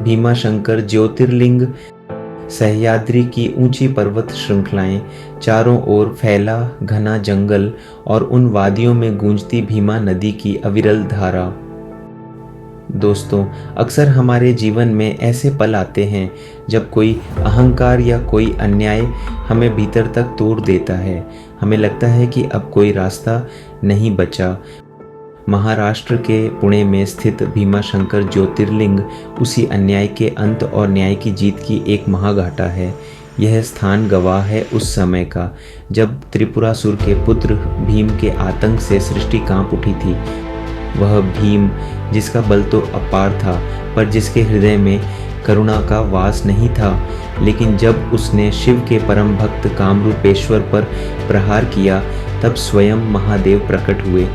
भीमाशंकर ज्योतिर्लिंग, सह्याद्री की ऊंची पर्वत श्रृंखलाएं, चारों ओर फैला घना जंगल और उन वादियों में गूंजती भीमा नदी की अविरल धारा। दोस्तों, अक्सर हमारे जीवन में ऐसे पल आते हैं जब कोई अहंकार या कोई अन्याय हमें भीतर तक तोड़ देता है। हमें लगता है कि अब कोई रास्ता नहीं बचा। महाराष्ट्र के पुणे में स्थित भीमाशंकर ज्योतिर्लिंग उसी अन्याय के अंत और न्याय की जीत की एक महाघाटा है। यह स्थान गवाह है उस समय का जब त्रिपुरासुर के पुत्र भीम के आतंक से सृष्टि कांप उठी थी। वह भीम जिसका बल तो अपार था, पर जिसके हृदय में करुणा का वास नहीं था। लेकिन जब उसने शिव के परम भक्त कामरूपेश्वर पर प्रहार किया, तब स्वयं महादेव प्रकट हुए।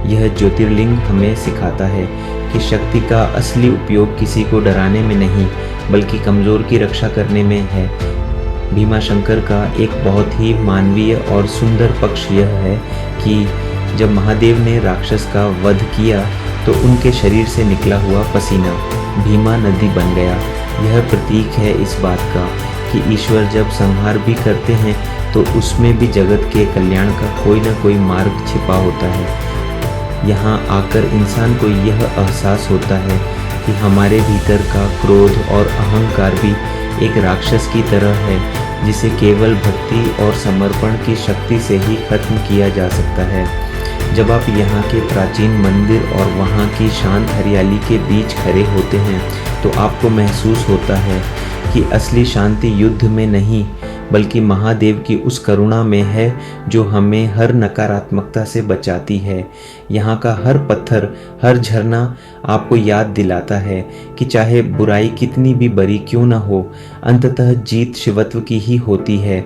यह ज्योतिर्लिंग हमें सिखाता है कि शक्ति का असली उपयोग किसी को डराने में नहीं, बल्कि कमजोर की रक्षा करने में है। भीमाशंकर का एक बहुत ही मानवीय और सुंदर पक्ष यह है कि जब महादेव ने राक्षस का वध किया तो उनके शरीर से निकला हुआ पसीना भीमा नदी बन गया। यह प्रतीक है इस बात का कि ईश्वर जब संहार भी करते हैं तो उसमें भी जगत के कल्याण का कोई न कोई मार्ग छिपा होता है। यहाँ आकर इंसान को यह एहसास होता है कि हमारे भीतर का क्रोध और अहंकार भी एक राक्षस की तरह है, जिसे केवल भक्ति और समर्पण की शक्ति से ही खत्म किया जा सकता है। जब आप यहाँ के प्राचीन मंदिर और वहाँ की शांत हरियाली के बीच खड़े होते हैं तो आपको महसूस होता है कि असली शांति युद्ध में नहीं, बल्कि महादेव की उस करुणा में है जो हमें हर नकारात्मकता से बचाती है। यहाँ का हर पत्थर, हर झरना आपको याद दिलाता है कि चाहे बुराई कितनी भी बड़ी क्यों न हो, अंततः जीत शिवत्व की ही होती है।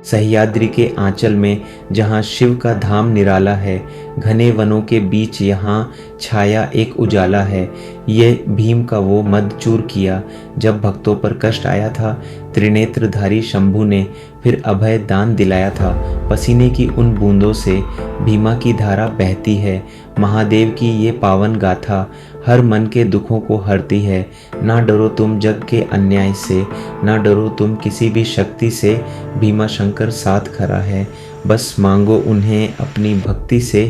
सह्याद्री के आंचल में जहाँ शिव का धाम निराला है, घने वनों के बीच यहाँ छाया एक उजाला है। ये भीम का वो मद चूर किया जब भक्तों पर कष्ट आया था। त्रिनेत्रधारी शंभु ने फिर अभय दान दिलाया था। पसीने की उन बूंदों से भीमा की धारा बहती है। महादेव की ये पावन गाथा हर मन के दुखों को हरती है। ना डरो तुम जग के अन्याय से, ना डरो तुम किसी भी शक्ति से, भीमाशंकर साथ खड़ा है। बस मांगो उन्हें अपनी भक्ति से।